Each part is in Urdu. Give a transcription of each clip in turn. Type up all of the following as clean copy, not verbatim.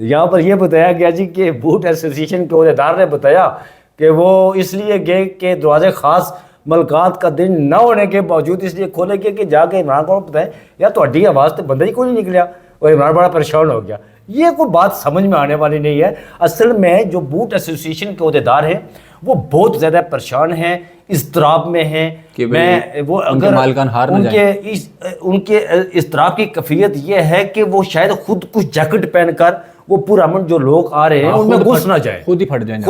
یہاں پر یہ بتایا گیا جی کہ بوٹ ایسوسیشن کے عہدیدار نے بتایا کہ وہ اس لیے گئے کہ دروازے خاص ملاقات کا دن نہ ہونے کے باوجود اس لیے کھولے گئے کہ جا کے عمران کو بتائیں یار تہاڈی آواز تو بندہ ہی کوئی نہیں نکلیا، اور عمران بڑا پریشان ہو گیا. یہ کوئی بات سمجھ میں آنے والی نہیں ہے. اصل میں جو بوٹ ایسوسیشن کے عہدیدار ہیں وہ بہت زیادہ پریشان ہیں، اضطراب میں ہیں. کہ میں وہ اگر مالکان ہار نہ ان کے اضطراب کی کیفیت یہ ہے کہ وہ شاید خود کچھ جیکٹ پہن کر وہ پورا امن جو لوگ آ رہے ہیں ان میں گھس نہ جائے، خود ہی پھٹ جائیں،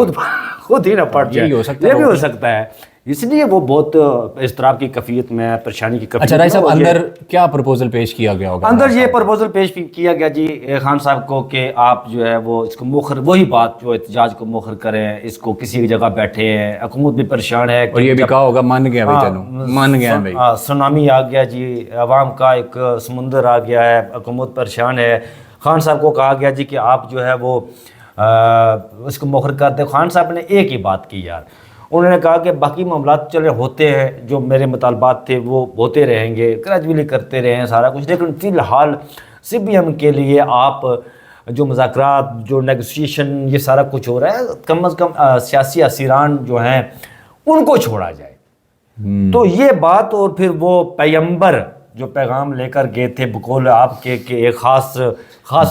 خود ہی نہ پھٹ جائے. یہ بھی ہو سکتا ہے، اس لیے وہ بہت اضطراب کی کیفیت میں، پریشانی کی کیفیت. اچھا رائی صاحب اندر کیا پرپوزل پیش کیا گیا ہوگا؟ اندر یہ پرپوزل پیش کیا گیا جی خان صاحب کو کہ آپ جو ہے وہ اس کو مؤخر، وہی بات جو احتجاج کو مؤخر کریں، اس کو کسی جگہ بیٹھے ہیں، حکومت بھی پریشان ہے. اور یہ بھی کہا ہوگا مان گیا بھائی، چلو مان گیا بھائی، سونامی آ گیا جی، عوام کا ایک سمندر آ گیا ہے، حکومت پریشان ہے. خان صاحب کو کہا گیا جی کہ آپ جو ہے وہ اس کو مؤخر کر دیں. خان صاحب نے ایک ہی بات کی یار، انہوں نے کہا کہ باقی معاملات چلے ہوتے ہیں، جو میرے مطالبات تھے وہ ہوتے رہیں گے، گریجولی کرتے رہے ہیں سارا کچھ، لیکن فی الحال سی بی ایم کے لیے آپ جو مذاکرات، جو نیگوسیشن، یہ سارا کچھ ہو رہا ہے، کم از کم سیاسی اسیران جو ہیں ان کو چھوڑا جائے. تو یہ بات، اور پھر وہ پیغمبر جو پیغام لے کر گئے تھے بقول آپ کے کہ ایک خاص ہاں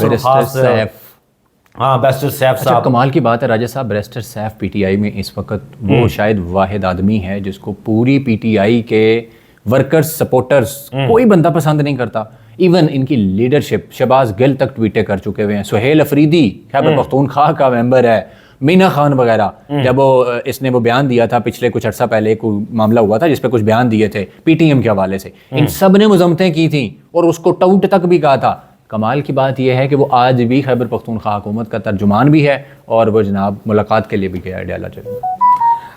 بیرسٹر سیف صاحب. کمال کی بات ہے راجہ صاحب، barrister Saif P T I میں اس وقت وہ شاید واحد آدمی ہے جس کو پوری پی ٹی آئی کے ورکرز، سپورٹرز کوئی بندہ پسند نہیں کرتا. ایون ان کی لیڈرشپ، شہباز گل تک ٹویٹیں کر چکے ہوئے ہیں، سہیل افریدی خیبر پختونخوا کا ممبر ہے، مینا خان وغیرہ. جب اس نے وہ بیان دیا تھا پچھلے کچھ عرصہ پہلے، کوئی معاملہ ہوا تھا جس پہ کچھ بیان دیے تھے پی ٹی ایم کے حوالے سے، ان سب نے مذمتیں کی تھیں اور اس کو ٹاؤٹ تک بھی کہا تھا. کمال کی بات یہ ہے کہ وہ آج بھی خیبر پختونخوا حکومت کا ترجمان بھی ہے اور وہ جناب ملاقات کے لیے بھی گیا ہے ڈیلا چلے.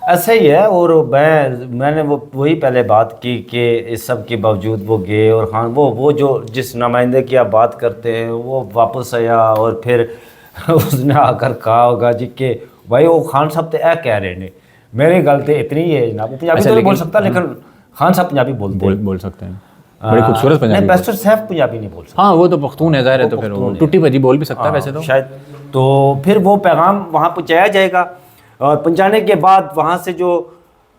ایسا ہی ہے. اور میں نے وہی پہلے بات کی کہ اس سب کے باوجود وہ گئے، اور خان وہ جو جس نمائندے کی آپ بات کرتے ہیں وہ واپس آیا، اور پھر اس نے آ کر کہا ہوگا جی کہ بھائی وہ خان صاحب تو اے کہہ رہے ہیں، میری غلطی اتنی ہی ہے جناب. پنجابی تو نہیں بول سکتا لیکن خان صاحب پنجابی بول سکتے ہیں، بڑی خوبصورت پنجابی. بیرسٹر سیف پنجابی نہیں بول سکتا. ہاں وہ تو پختون ہے، ظاہر ہے، تو پھر وہ ٹوٹی بھجی بول بھی سکتا ہے ویسے تو شاید. تو پھر وہ پیغام وہاں پہنچایا جائے گا، اور پہنچانے کے بعد وہاں سے جو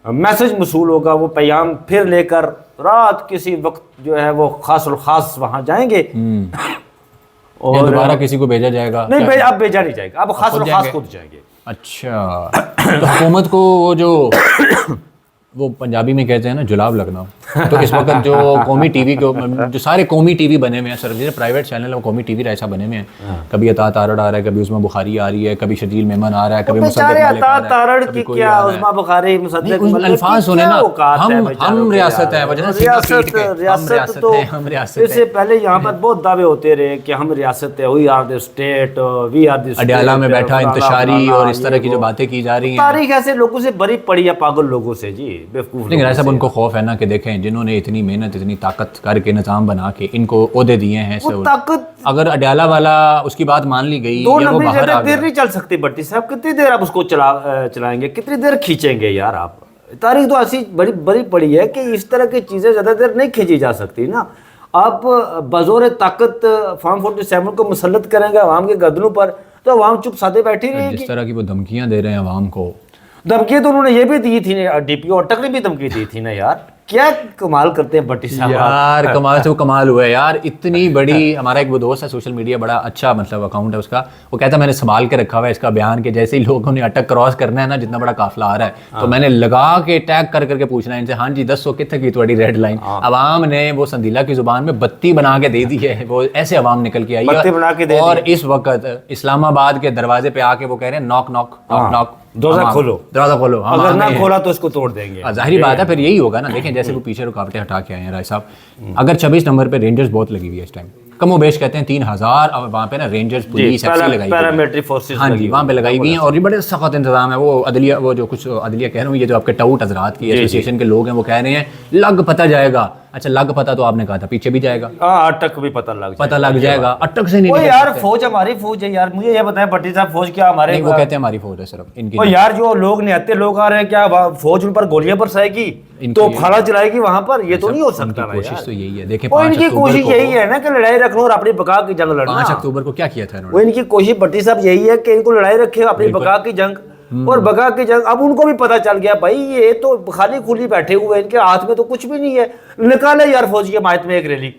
میسج موصول ہوگا وہ پیغام پھر لے کر رات کسی وقت جو ہے وہ خاص الخاص وہاں جائیں گے. اور دوبارہ کسی کو بھیجا جائے گا؟ نہیں، اب بھیجا نہیں جائے گا، اب خاص الخاص خود جائیں گے. اچھا، تو حکومت کو وہ جو وہ پنجابی میں کہتے ہیں نا جلاب لگنا، تو اس وقت جو قومی ٹی وی جو سارے قومی ٹی وی بنے ہوئے ہیں، سر پرائیویٹ چینل ہے وہ قومی ٹی وی ایسا بنے ہوئے ہیں، کبھی عطا تارڑ آ رہا ہے، کبھی عظمیٰ بخاری آ رہی ہے، کبھی شجیل میمن آ رہا ہے، کبھی مصدق ملک آ رہا ہے. تارڑ کی کیا، عظمیٰ بخاری، مصدق ملک، الفاظ سنیں نا، ہم ریاست ہیں، ریاست تو اس سے پہلے یہاں پر بہت دعوے ہوتے رہے کہ ہم ریاست ہے، we are the state, we are the state. Adiala میں بیٹھا انتشاری اور اس طرح کی جو باتیں کی جا رہی ہیں، تاریخ ایسے لوگوں سے بری پڑی ہے، پاگل لوگوں سے جی، بیوقوف. لیکن ایسا ان کو خوف ہے نا کہ دیکھیں جنہوں نے اتنی محنت، اتنی طاقت کر کے نظام بنا کے ان کو عہدے دیے ہیں، اگر اڈیالہ والا اس کی بات مان لی گئی، دو لمبی زیادہ دیر نہیں چل سکتی بٹی صاحب. کتنی دیر آپ اس کو چلائیں گے، کتنی دیر کھینچیں گے یار آپ. تاریخ تو ایسی بڑی پڑی ہے کہ اس طرح کی چیزیں زیادہ دیر نہیں کھینچی جا سکتی نا. آپ بزور طاقت فارم 47 کو مسلط کریں گے عوام کے گردنوں پر تو عوام چپ سادے بیٹھی رہے گی. جس طرح کی وہ دھمکیاں دے رہے ہیں عوام کو، دھمکی تو انہوں نے یہ بھی دی تھی، ڈی پی او اٹک نے بھی دھمکی دی تھی نا یار. کیا کمال کرتے ہیں بٹی صاحب یار، کمال سے وہ کمال ہوا ہے یار. اتنی بڑی، ہمارا ایک وہ دوست ہے سوشل میڈیا، بڑا اچھا مطلب اکاؤنٹ ہے اس کا، وہ کہتا ہے میں نے سنبھال کے رکھا ہوا ہے اس کا بیان کہ جیسے ہی لوگوں نے اٹک کراس کرنا ہے نا، جتنا بڑا قافلہ آ رہا ہے تو میں نے لگا کے ٹیگ کر کے پوچھنا ہے ان سے، ہاں جی دسو کتنے کی تھوڑی ریڈ لائن. عوام نے وہ سندیلا کی زبان میں بتی بنا کے دے دی ہے، وہ ایسے عوام نکل کے آئی ہے. اور اس وقت اسلام آباد کے دروازے پہ آ کے وہ کہہ رہے ہیں ناک ناک ناک ناک، دروازہ کھولو، اگر نہ کھولا تو اس کو توڑ دیں گے. ظاہری بات ہے، پھر یہی ہوگا نا. دیکھیں جیسے وہ پیچھے رکاوٹیں ہٹا کے آئے ہیں رائے صاحب، اگر 26 نمبر پہ رینجرز بہت لگی ہوئی ہے اس ٹائم، کم و بیش کہتے ہیں 3000 وہاں پہ نا رینجرز، پولیس، ایف سی لگائی پیراملٹری فورسز، ہاں جی وہاں پہ لگائی ہوئی ہیں، اور یہ بڑے سخت انتظام ہے. وہ عدلیہ، وہ جو کچھ عدلیہ کہہ رہے ہوں، یہ جو آپ کے ٹاؤٹ حضرات کی ایسوسیشن کے لوگ ہیں وہ کہہ رہے ہیں لگ پتہ جائے گا اچھا لگ پتہ تو آپ نے کہا تھا پیچھے بھی جائے گا, ہاں اٹک بھی پتہ لگ جائے گا, اٹک سے نہیں وہ نکل یار سکتے. فوج ہماری فوج ہے یار, مجھے یہ بتائیں بھٹی صاحب فوج کیا ہمارے نہیں, وہ کہتے ہیں ہماری فوج ہے صرف ان کی. وہ یار جو لوگ نہتے لوگ آ رہے ہیں کیا فوج ان پر گولیاں برسائے گی, تو کھاڑا چلائے گی وہاں پر, یہ تو نہیں ہو سکتا. کوشش تو یہی ہے. دیکھیں ان کی کوشش یہی ہے نا کہ لڑائی رکھنا اور اپنی بقا کی جنگ لڑنا. 5 اکتوبر کو کیا کیا تھا انہوں وہ ان کی کوشش بھٹی صاحب یہی ہے کہ ان کو لڑائی رکھے اپنی بقا کی جنگ, اور بقا کی جنگ. اب ان کو بھی پتا چل گیا بھائی یہ تو خالی کھلی بیٹھے ہوئے, ان کے ہاتھ میں تو کچھ بھی نہیں ہے, نکالے یار فوج کے ماتحت میں ایک ریلی.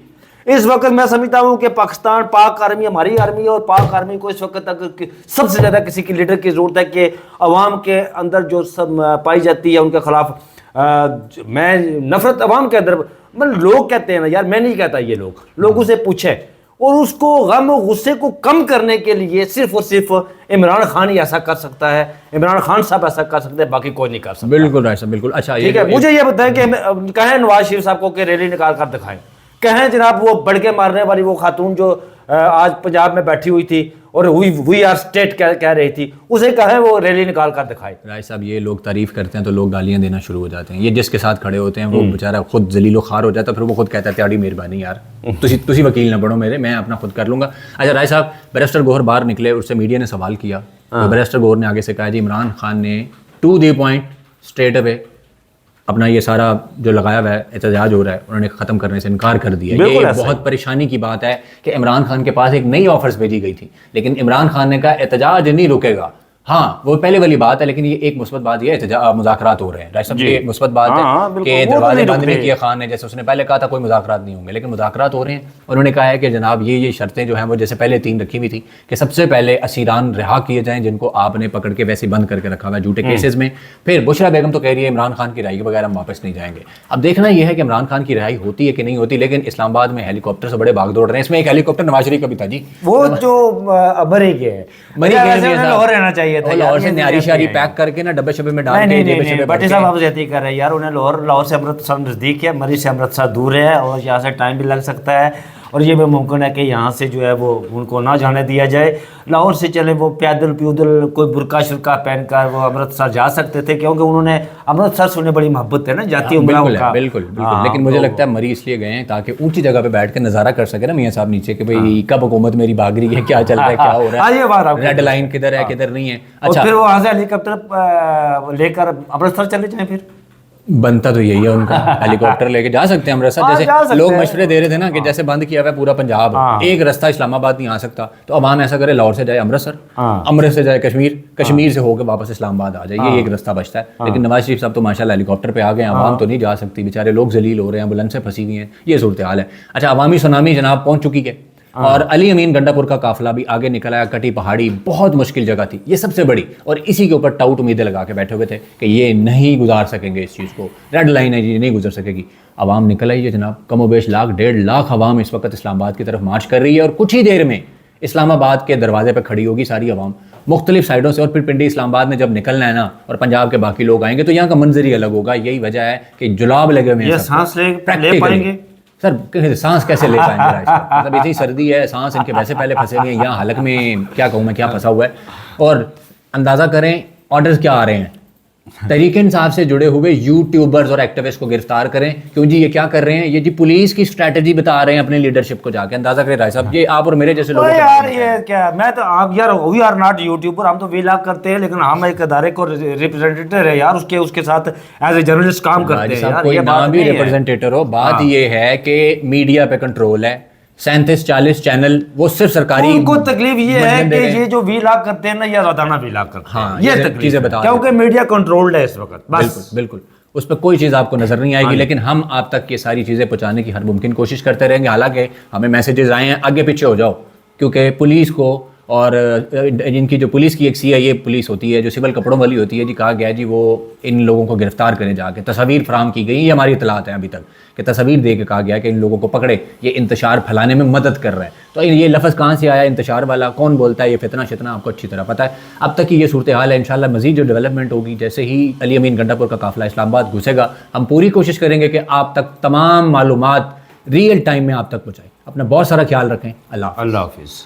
اس وقت میں سمجھتا ہوں کہ پاکستان پاک آرمی ہماری آرمی, اور پاک آرمی کو اس وقت تک سب سے زیادہ کسی کی لیڈر کی ضرورت ہے کہ عوام کے اندر جو سب پائی جاتی ہے ان کے خلاف میں نفرت عوام کے اندر, مطلب لوگ کہتے ہیں نا یار, میں نہیں کہتا, یہ لوگوں سے پوچھے, اور اس کو غم و غصے کو کم کرنے کے لیے صرف اور صرف عمران خان ہی ایسا کر سکتا ہے, عمران خان صاحب ایسا کر سکتے ہیں, باقی کوئی نہیں کر سکتا. بالکل رائے صاحب, بالکل. اچھا ٹھیک ہے, مجھے یہ بتائیں کہ کہیں نواز شریف صاحب کو کہ ریلی نکال کر دکھائیں, کہیں جناب وہ بڑھ کے مارنے والی وہ خاتون جو آج پنجاب میں بیٹھی ہوئی تھی اور وی آر اسٹیٹ کہہ رہی تھی, اسے کہیں وہ ریلی نکال کر دکھائے. رائے صاحب یہ لوگ تعریف کرتے ہیں تو لوگ گالیاں دینا شروع ہو جاتے ہیں. یہ جس کے ساتھ کھڑے ہوتے ہیں وہ بیچارہ خود ذلیل و خوار ہو جاتا ہے, پھر وہ خود کہتا ہے تیاری مہربانی یار, تسی وکیل نہ بڑھو میرے, میں اپنا خود کر لوں گا. اچھا رائے صاحب, بیرسٹر گوہر باہر نکلے, اس سے میڈیا نے سوال کیا, بیرسٹر گوہر نے آگے سے کہا جی عمران خان نے to the point straight away اپنا یہ سارا جو لگایا ہوا ہے احتجاج ہو رہا ہے انہوں نے ختم کرنے سے انکار کر دیا. یہ بہت پریشانی کی بات ہے کہ عمران خان کے پاس ایک نئی آفرز بھیجی گئی تھی, لیکن عمران خان نے کہا احتجاج نہیں رکے گا. ہاں وہ پہلے والی بات ہے, لیکن یہ ایک مثبت بات یہ ہے مذاکرات ہو رہے ہیں. رائے صاحب یہ مثبت بات ہے کہ دروازے بند نہیں کیے خان نے, جیسے اس نے پہلے کہا تھا کوئی مذاکرات نہیں ہوں گے, لیکن مذاکرات ہو رہے ہیں. انہوں نے کہا ہے کہ جناب یہ شرطیں جو ہیں وہ جیسے پہلے 3 رکھی ہوئی تھی کہ سب سے پہلے اسیران رہا کیے جائیں جن کو آپ نے پکڑ کے ویسے بند کر کے رکھا ہوا ہے جھوٹے کیسز میں. پھر بشرا بیگم تو کہہ رہی ہے عمران خان کی رہائی کے بغیر ہم واپس نہیں جائیں گے. اب دیکھنا یہ ہے کہ عمران خان کی رہائی ہوتی ہے کہ نہیں ہوتی, لیکن اسلام آباد میں ہیلی کاپٹر سے بڑے بھاگ دوڑ رہے ہیں. اس میں ایک ہیلی کاپٹر نواز شریف کا بھی تھا جی, وہ جو مری گئے لاہور رہنا چاہیے تھا, لاہور سے نیاری شاری پیک کر کے نا ڈبے شبے میں ڈال کے. بھٹی صاحب آپ زیادتی کر رہے ہیں یار, انہیں لاہور سے امرتسر نزدیک ہے, مری سے امرتسر دور ہے, اور یہاں سے ٹائم بھی لگ سکتا ہے, اور یہ بھی ممکن ہے کہ یہاں سے جو ہے وہ ان کو نہ جانے دیا جائے. لاہور سے چلے وہ پیدل کوئی برقع شرکا پہن کر وہ امرتسر جا سکتے تھے, کیونکہ انہوں نے امرتسر سے انہیں بڑی محبت ہے نا جاتی عمرہ. بالکل. لیکن مجھے لگتا ہے مری اس لیے گئے ہیں تاکہ اونچی جگہ پہ بیٹھ کے نظارہ کر سکے نا میاں صاحب نیچے کہ بھائی کب حکومت میری بھاگ رہی ہے, کیا چل رہا ہے, کیا ہو رہا ہے, ریڈ لائن کدھر ہے کدھر نہیں ہے. اچھا پھر وہ وہاں سے ہیلی کاپٹر لے کر امرتسر چلے جائیں, پھر بنتا تو یہی ہے ان کا, ہیلی کاپٹر لے کے جا سکتے ہیں امرتسر. جیسے لوگ مشورے دے رہے تھے نا کہ جیسے بند کیا ہوا ہے پورا پنجاب, ایک رستہ اسلام آباد نہیں آ سکتا, تو عوام ایسا کرے لاہور سے جائے امرتسر, امرتسر سے جائے کشمیر, کشمیر سے ہو کے واپس اسلام آباد آ جائے, یہ ایک رستہ بچتا ہے. لیکن نواز شریف صاحب تو ماشاءاللہ ہیلی کاپٹر پہ آ گئے, عوام تو نہیں جا سکتی, بیچارے لوگ ذلیل ہو رہے ہیں, بلند سے پھنسی ہوئی ہیں, یہ صورتحال ہے. اچھا عوامی سونامی جناب پہنچ چکی ہے, اور علی امین گنڈا پور کا قافلہ بھی آگے نکل آیا. کٹی پہاڑی بہت مشکل جگہ تھی, یہ سب سے بڑی, اور اسی کے اوپر ٹاؤٹ امیدیں لگا کے بیٹھے ہوئے تھے کہ یہ نہیں گزار سکیں گے اس چیز کو, ریڈ لائن ہے یہ نہیں گزر سکے گی. عوام نکل آئی ہے جناب, کم و بیش 1.5 عوام اس وقت اسلام آباد کی طرف مارچ کر رہی ہے, اور کچھ ہی دیر میں اسلام آباد کے دروازے پہ کھڑی ہوگی ساری عوام مختلف سائڈوں سے. اور پھر پنڈی اسلام آباد میں جب نکلنا ہے نا اور پنجاب کے باقی لوگ آئیں گے تو یہاں کا منظر ہی الگ ہوگا. یہی وجہ ہے کہ جلاب لگے ہوئے ہیں, سانس لے پائیں گے سر, سانس کیسے لے پائیں گے, مطلب اتنی سردی ہے, سانس ان کے ویسے پہلے پھنسے ہوئے ہیں, یہاں حلق میں کیا کہوں میں کیا پھنسا ہوا ہے. اور اندازہ کریں آرڈرز کیا آ رہے ہیں, تحریک انصاف سے جڑے ہوئے یوٹیوبرز اور ایکٹیوسٹ کو گرفتار کریں. کیوں جی, یہ کیا کر رہے ہیں, یہ جی پولیس کی اسٹریٹجی بتا رہے ہیں اپنے لیڈرشپ کو جا کے. اندازہ کریں رائے صاحب, یہ آپ اور میرے جیسے لوگ یار یہ کیا, میں تو آپ یار وی آر ناٹ یوٹیوبر, ہم تو ویلاگ کرتے ہیں, لیکن ہم ایک ادارے کو ریپرزینٹیٹر ہے یار, اس کے ساتھ ایز اے جرنلسٹ کام کرتے ہیں. کوئی نہ بھی ریپرزینٹیٹر ہو, بات یہ ہے کہ میڈیا پہ کنٹرول ہے, 37-40 چینل وہ صرف سرکاری. ان کو تکلیف یہ ہے کہ یہ جو ویلاگ کرتے ہیں نا یا روزانہ ویلاگ کرتے ہیں, یہ چیزیں بتا, کیونکہ میڈیا کنٹرولڈ ہے اس وقت. بالکل اس پہ کوئی چیز آپ کو نظر نہیں آئے گی, لیکن ہم آپ تک یہ ساری چیزیں پہنچانے کی ہر ممکن کوشش کرتے رہیں گے. حالانکہ ہمیں میسیجز آئے ہیں آگے پیچھے ہو جاؤ, کیونکہ پولیس کو اور جن کی جو پولیس کی ایک CIA پولیس ہوتی ہے جو سول کپڑوں والی ہوتی ہے, جی کہا گیا جی وہ ان لوگوں کو گرفتار کریں جا کے. تصاویر فراہم کی گئی, یہ ہماری اطلاعات ہیں ابھی تک کہ تصاویر دے کے کہا گیا کہ ان لوگوں کو پکڑے, یہ انتشار پھیلانے میں مدد کر رہا ہے. تو یہ لفظ کہاں سے آیا انتشار والا, کون بولتا ہے, یہ فتنہ شتنہ آپ کو اچھی طرح پتہ ہے. اب تک کی یہ صورتحال ہے. انشاءاللہ مزید جو ڈیولپمنٹ ہوگی, جیسے ہی علی امین گنڈا پور کا قافلہ اسلام آباد گھسے گا, ہم پوری کوشش کریں گے کہ آپ تک تمام معلومات ریئل ٹائم میں آپ تک پہنچائیں. اپنا بہت سارا خیال رکھیں. اللہ حافظ.